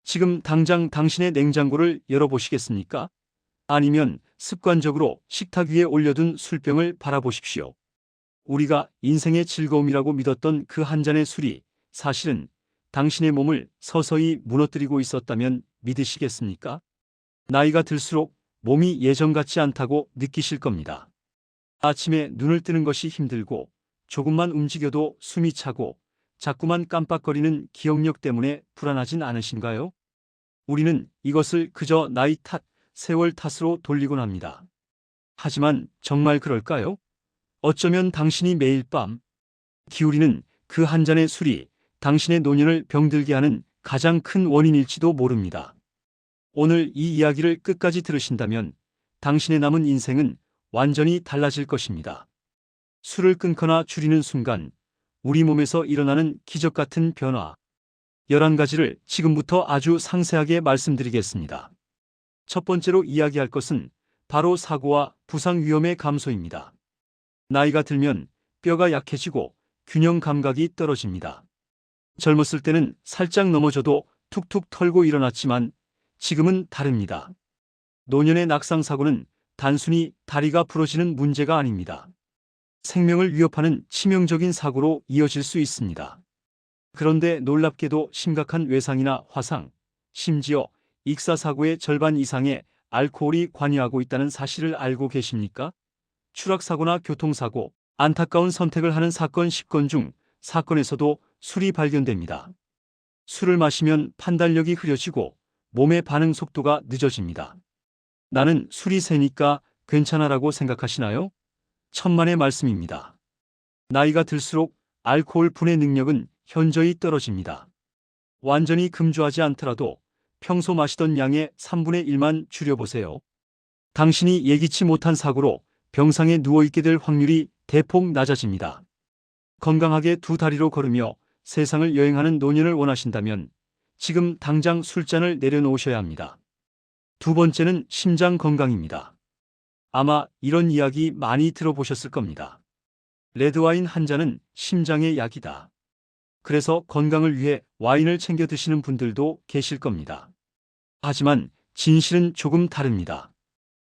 지금 당장 당신의 냉장고를 열어보시겠습니까? 아니면 습관적으로 식탁 위에 올려둔 술병을 바라보십시오. 우리가 인생의 즐거움이라고 믿었던 그 한 잔의 술이 사실은 당신의 몸을 서서히 무너뜨리고 있었다면 믿으시겠습니까? 나이가 들수록 몸이 예전 같지 않다고 느끼실 겁니다. 아침에 눈을 뜨는 것이 힘들고 조금만 움직여도 숨이 차고 자꾸만 깜빡거리는 기억력 때문에 불안하진 않으신가요? 우리는 이것을 그저 나이 탓, 세월 탓으로 돌리곤 합니다. 하지만 정말 그럴까요? 어쩌면 당신이 매일 밤 기울이는 그 한 잔의 술이 당신의 노년을 병들게 하는 가장 큰 원인일지도 모릅니다. 오늘 이 이야기를 끝까지 들으신다면 당신의 남은 인생은 완전히 달라질 것입니다. 술을 끊거나 줄이는 순간 우리 몸에서 일어나는 기적 같은 변화 11가지를 지금부터 아주 상세하게 말씀드리겠습니다. 첫 번째로 이야기할 것은 바로 사고와 부상 위험의 감소입니다. 나이가 들면 뼈가 약해지고 균형 감각이 떨어집니다. 젊었을 때는 살짝 넘어져도 툭툭 털고 일어났지만 지금은 다릅니다. 노년의 낙상사고는 단순히 다리가 부러지는 문제가 아닙니다. 생명을 위협하는 치명적인 사고로 이어질 수 있습니다. 그런데 놀랍게도 심각한 외상이나 화상, 심지어 익사사고의 절반 이상에 알코올이 관여하고 있다는 사실을 알고 계십니까? 추락사고나 교통사고, 안타까운 선택을 하는 사건 10건 중 4건에서도 술이 발견됩니다. 술을 마시면 판단력이 흐려지고 몸의 반응 속도가 늦어집니다. 나는 술이 세니까 괜찮아라고 생각하시나요? 천만의 말씀입니다. 나이가 들수록 알코올 분해 능력은 현저히 떨어집니다. 완전히 금주하지 않더라도 평소 마시던 양의 3분의 1만 줄여보세요. 당신이 예기치 못한 사고로 병상에 누워있게 될 확률이 대폭 낮아집니다. 건강하게 두 다리로 걸으며 세상을 여행하는 노년을 원하신다면 지금 당장 술잔을 내려놓으셔야 합니다. 두 번째는 심장 건강입니다. 아마 이런 이야기 많이 들어보셨을 겁니다. 레드와인 한 잔은 심장의 약이다. 그래서 건강을 위해 와인을 챙겨 드시는 분들도 계실 겁니다. 하지만 진실은 조금 다릅니다.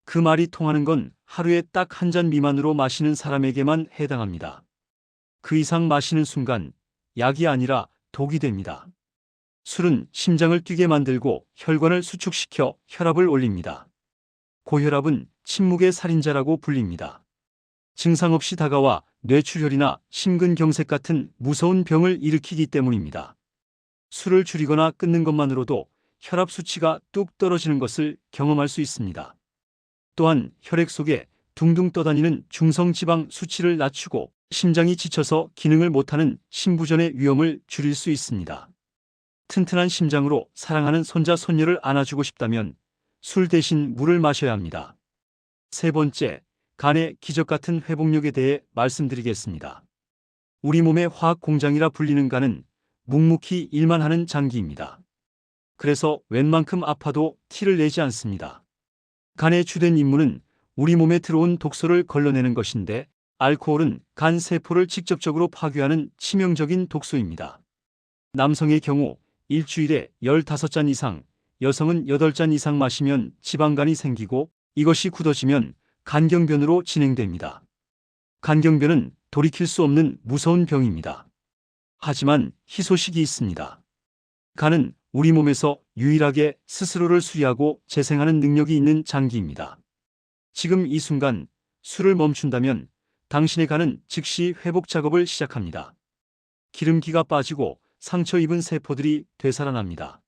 그 말이 통하는 건 하루에 딱 한 잔 미만으로 마시는 사람에게만 해당합니다. 그 이상 마시는 순간 약이 아니라 독이 됩니다. 술은 심장을 뛰게 만들고 혈관을 수축시켜 혈압을 올립니다. 고혈압은 침묵의 살인자라고 불립니다. 증상 없이 다가와 뇌출혈이나 심근경색 같은 무서운 병을 일으키기 때문입니다. 술을 줄이거나 끊는 것만으로도 혈압 수치가 뚝 떨어지는 것을 경험할 수 있습니다. 또한 혈액 속에 둥둥 떠다니는 중성지방 수치를 낮추고 심장이 지쳐서 기능을 못하는 심부전의 위험을 줄일 수 있습니다. 튼튼한 심장으로 사랑하는 손자 손녀를 안아주고 싶다면 술 대신 물을 마셔야 합니다. 세 번째, 간의 기적 같은 회복력에 대해 말씀드리겠습니다. 우리 몸의 화학 공장이라 불리는 간은 묵묵히 일만 하는 장기입니다. 그래서 웬만큼 아파도 티를 내지 않습니다. 간의 주된 임무는 우리 몸에 들어온 독소를 걸러내는 것인데 알코올은 간 세포를 직접적으로 파괴하는 치명적인 독소입니다. 남성의 경우 일주일에 15잔 이상, 여성은 8잔 이상 마시면 지방간이 생기고 이것이 굳어지면 간경변으로 진행됩니다. 간경변은 돌이킬 수 없는 무서운 병입니다. 하지만 희소식이 있습니다. 간은 우리 몸에서 유일하게 스스로를 수리하고 재생하는 능력이 있는 장기입니다. 지금 이 순간 술을 멈춘다면 당신의 간은 즉시 회복 작업을 시작합니다. 기름기가 빠지고 상처 입은 세포들이 되살아납니다.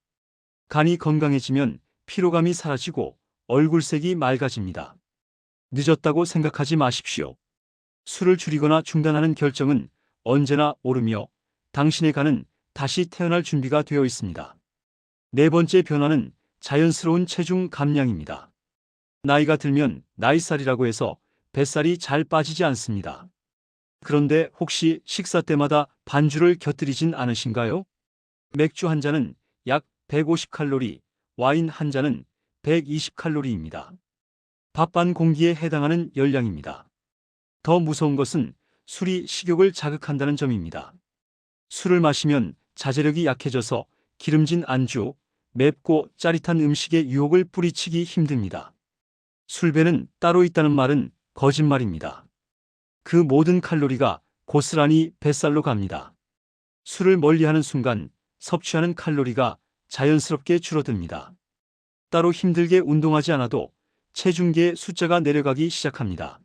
간이 건강해지면 피로감이 사라지고 얼굴색이 맑아집니다. 늦었다고 생각하지 마십시오. 술을 줄이거나 중단하는 결정은 언제나 옳으며 당신의 간은 다시 태어날 준비가 되어 있습니다. 네 번째 변화는 자연스러운 체중 감량입니다. 나이가 들면 나이살이라고 해서 뱃살이 잘 빠지지 않습니다. 그런데 혹시 식사 때마다 반주를 곁들이진 않으신가요? 맥주 한 잔은 약 150칼로리, 와인 한 잔은 120칼로리입니다. 밥 반 공기에 해당하는 열량입니다. 더 무서운 것은 술이 식욕을 자극한다는 점입니다. 술을 마시면 자제력이 약해져서 기름진 안주, 맵고 짜릿한 음식의 유혹을 뿌리치기 힘듭니다. 술배는 따로 있다는 말은 거짓말입니다. 그 모든 칼로리가 고스란히 뱃살로 갑니다. 술을 멀리하는 순간 섭취하는 칼로리가 자연스럽게 줄어듭니다. 따로 힘들게 운동하지 않아도 체중계의 숫자가 내려가기 시작합니다.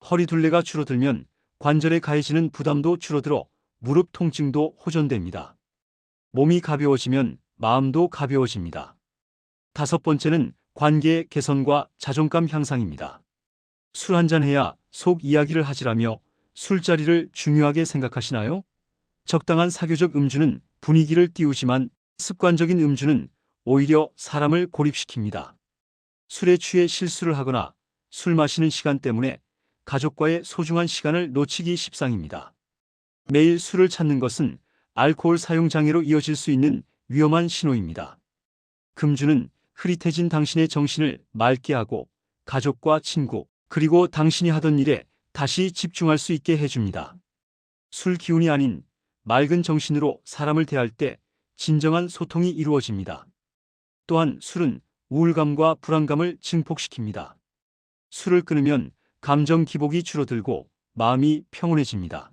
허리 둘레가 줄어들면 관절에 가해지는 부담도 줄어들어 무릎 통증도 호전됩니다. 몸이 가벼워지면 마음도 가벼워집니다. 다섯 번째는 관계 개선과 자존감 향상입니다. 술 한잔 해야 속 이야기를 하지라며 술자리를 중요하게 생각하시나요? 적당한 사교적 음주는 분위기를 띄우지만 습관적인 음주는 오히려 사람을 고립시킵니다. 술에 취해 실수를 하거나 술 마시는 시간 때문에 가족과의 소중한 시간을 놓치기 십상입니다. 매일 술을 찾는 것은 알코올 사용 장애로 이어질 수 있는 위험한 신호입니다. 금주는 흐릿해진 당신의 정신을 맑게 하고 가족과 친구, 그리고 당신이 하던 일에 다시 집중할 수 있게 해줍니다. 술 기운이 아닌 맑은 정신으로 사람을 대할 때 진정한 소통이 이루어집니다. 또한 술은 우울감과 불안감을 증폭시킵니다. 술을 끊으면 감정 기복이 줄어들고 마음이 평온해집니다.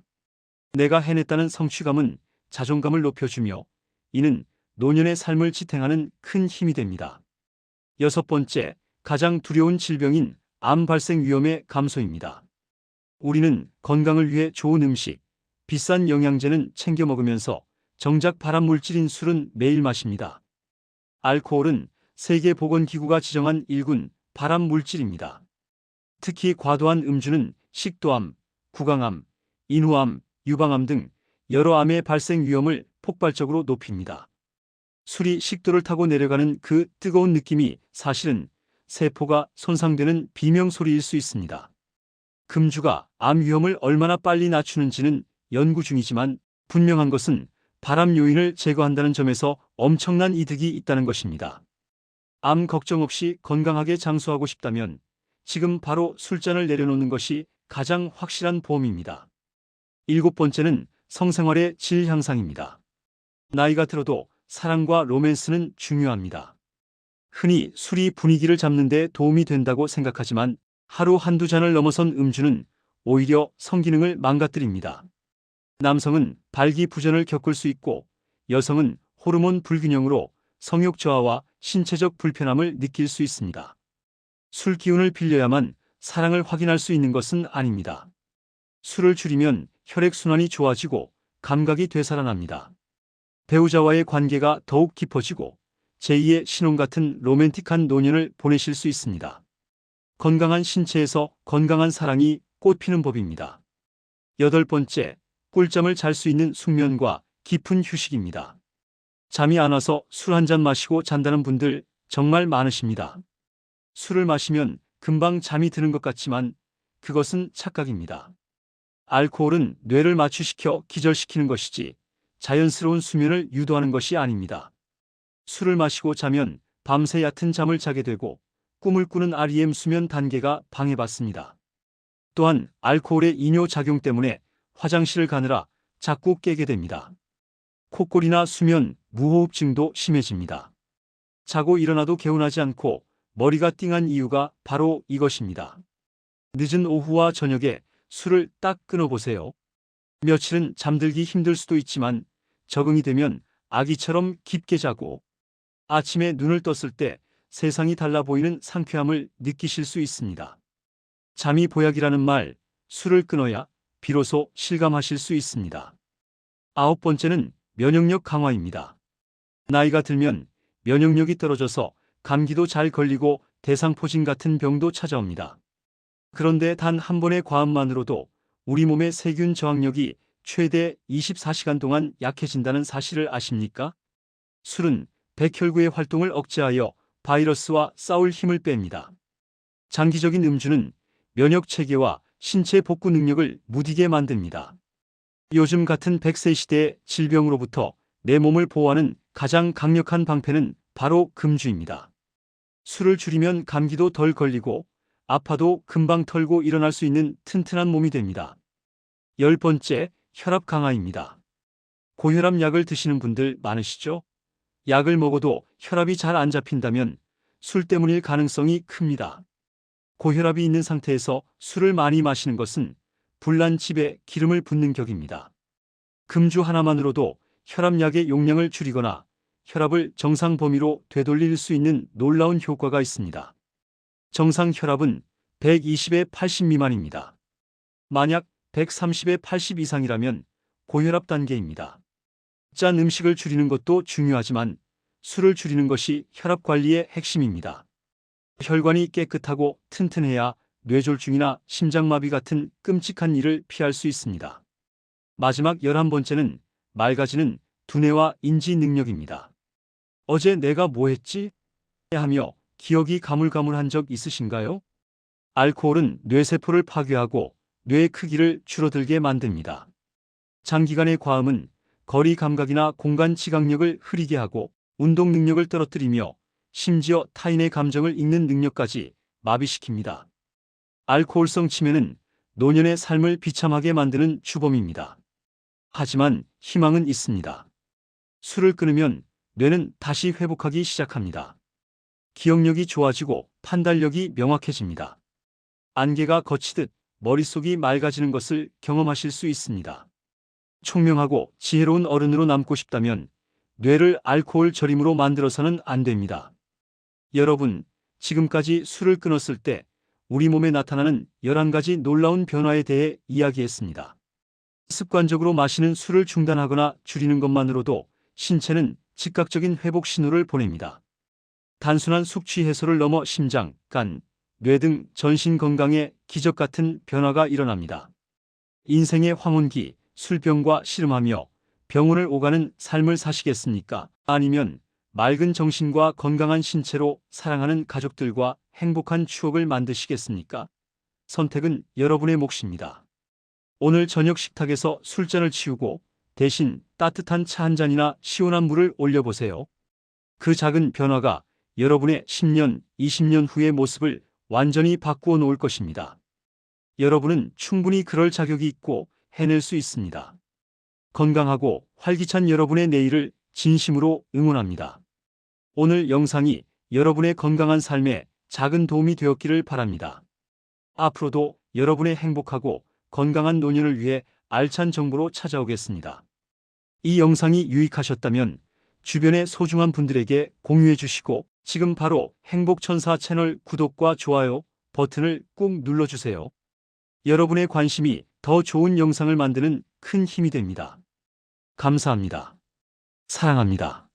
내가 해냈다는 성취감은 자존감을 높여주며 이는 노년의 삶을 지탱하는 큰 힘이 됩니다. 여섯 번째, 가장 두려운 질병인 암 발생 위험의 감소입니다. 우리는 건강을 위해 좋은 음식, 비싼 영양제는 챙겨 먹으면서 정작 발암 물질인 술은 매일 마십니다. 알코올은 세계보건기구가 지정한 1군 발암 물질입니다. 특히 과도한 음주는 식도암, 구강암, 인후암, 유방암 등 여러 암의 발생 위험을 폭발적으로 높입니다. 술이 식도를 타고 내려가는 그 뜨거운 느낌이 사실은 세포가 손상되는 비명소리일 수 있습니다. 금주가 암 위험을 얼마나 빨리 낮추는지는 연구 중이지만 분명한 것은 발암 요인을 제거한다는 점에서 엄청난 이득이 있다는 것입니다. 암 걱정 없이 건강하게 장수하고 싶다면 지금 바로 술잔을 내려놓는 것이 가장 확실한 보험입니다. 일곱 번째는 성생활의 질 향상입니다. 나이가 들어도 사랑과 로맨스는 중요합니다. 흔히 술이 분위기를 잡는 데 도움이 된다고 생각하지만 하루 한두 잔을 넘어선 음주는 오히려 성기능을 망가뜨립니다. 남성은 발기부전을 겪을 수 있고 여성은 호르몬 불균형으로 성욕 저하와 신체적 불편함을 느낄 수 있습니다. 술 기운을 빌려야만 사랑을 확인할 수 있는 것은 아닙니다. 술을 줄이면 혈액순환이 좋아지고 감각이 되살아납니다. 배우자와의 관계가 더욱 깊어지고 제2의 신혼 같은 로맨틱한 노년을 보내실 수 있습니다. 건강한 신체에서 건강한 사랑이 꽃피는 법입니다. 여덟 번째, 꿀잠을 잘 수 있는 숙면과 깊은 휴식입니다. 잠이 안 와서 술 한 잔 마시고 잔다는 분들 정말 많으십니다. 술을 마시면 금방 잠이 드는 것 같지만 그것은 착각입니다. 알코올은 뇌를 마취시켜 기절시키는 것이지 자연스러운 수면을 유도하는 것이 아닙니다. 술을 마시고 자면 밤새 얕은 잠을 자게 되고 꿈을 꾸는 REM 수면 단계가 방해받습니다. 또한 알코올의 이뇨 작용 때문에 화장실을 가느라 자꾸 깨게 됩니다. 코골이나 수면, 무호흡증도 심해집니다. 자고 일어나도 개운하지 않고 머리가 띵한 이유가 바로 이것입니다. 늦은 오후와 저녁에 술을 딱 끊어보세요. 며칠은 잠들기 힘들 수도 있지만 적응이 되면 아기처럼 깊게 자고 아침에 눈을 떴을 때 세상이 달라 보이는 상쾌함을 느끼실 수 있습니다. 잠이 보약이라는 말, 술을 끊어야 비로소 실감하실 수 있습니다. 아홉 번째는 면역력 강화입니다. 나이가 들면 면역력이 떨어져서 감기도 잘 걸리고 대상포진 같은 병도 찾아옵니다. 그런데 단 한 번의 과음만으로도 우리 몸의 세균 저항력이 최대 24시간 동안 약해진다는 사실을 아십니까? 술은 백혈구의 활동을 억제하여 바이러스와 싸울 힘을 뺍니다. 장기적인 음주는 면역 체계와 신체 복구 능력을 무디게 만듭니다. 요즘 같은 100세 시대의 질병으로부터 내 몸을 보호하는 가장 강력한 방패는 바로 금주입니다. 술을 줄이면 감기도 덜 걸리고 아파도 금방 털고 일어날 수 있는 튼튼한 몸이 됩니다. 열 번째, 혈압 강화입니다. 고혈압 약을 드시는 분들 많으시죠? 약을 먹어도 혈압이 잘 안 잡힌다면 술 때문일 가능성이 큽니다. 고혈압이 있는 상태에서 술을 많이 마시는 것은 불난 집에 기름을 붓는 격입니다. 금주 하나만으로도 혈압약의 용량을 줄이거나 혈압을 정상 범위로 되돌릴 수 있는 놀라운 효과가 있습니다. 정상 혈압은 120에 80 미만입니다. 만약 130에 80 이상이라면 고혈압 단계입니다. 짠 음식을 줄이는 것도 중요하지만 술을 줄이는 것이 혈압 관리의 핵심입니다. 혈관이 깨끗하고 튼튼해야 뇌졸중이나 심장마비 같은 끔찍한 일을 피할 수 있습니다. 마지막 11번째는 맑아지는 두뇌와 인지 능력입니다. 어제 내가 뭐 했지? 하며 기억이 가물가물한 적 있으신가요? 알코올은 뇌세포를 파괴하고 뇌의 크기를 줄어들게 만듭니다. 장기간의 과음은 거리 감각이나 공간 지각력을 흐리게 하고 운동 능력을 떨어뜨리며 심지어 타인의 감정을 읽는 능력까지 마비시킵니다. 알코올성 치매는 노년의 삶을 비참하게 만드는 주범입니다. 하지만 희망은 있습니다. 술을 끊으면 뇌는 다시 회복하기 시작합니다. 기억력이 좋아지고 판단력이 명확해집니다. 안개가 걷히듯 머릿속이 맑아지는 것을 경험하실 수 있습니다. 총명하고 지혜로운 어른으로 남고 싶다면 뇌를 알코올 절임으로 만들어서는 안 됩니다. 여러분, 지금까지 술을 끊었을 때 우리 몸에 나타나는 11가지 놀라운 변화에 대해 이야기했습니다. 습관적으로 마시는 술을 중단하거나 줄이는 것만으로도 신체는 즉각적인 회복 신호를 보냅니다. 단순한 숙취 해소를 넘어 심장, 간, 뇌 등 전신 건강에 기적 같은 변화가 일어납니다. 인생의 황혼기, 술병과 씨름하며 병원을 오가는 삶을 사시겠습니까? 아니면 맑은 정신과 건강한 신체로 사랑하는 가족들과 행복한 추억을 만드시겠습니까? 선택은 여러분의 몫입니다. 오늘 저녁 식탁에서 술잔을 치우고 대신 따뜻한 차 한 잔이나 시원한 물을 올려보세요. 그 작은 변화가 여러분의 10년, 20년 후의 모습을 완전히 바꾸어 놓을 것입니다. 여러분은 충분히 그럴 자격이 있고 해낼 수 있습니다. 건강하고 활기찬 여러분의 내일을 진심으로 응원합니다. 오늘 영상이 여러분의 건강한 삶에 작은 도움이 되었기를 바랍니다. 앞으로도 여러분의 행복하고 건강한 노년을 위해 알찬 정보로 찾아오겠습니다. 이 영상이 유익하셨다면 주변의 소중한 분들에게 공유해 주시고 지금 바로 행복천사 채널 구독과 좋아요 버튼을 꾹 눌러주세요. 여러분의 관심이 더 좋은 영상을 만드는 큰 힘이 됩니다. 감사합니다. 사랑합니다.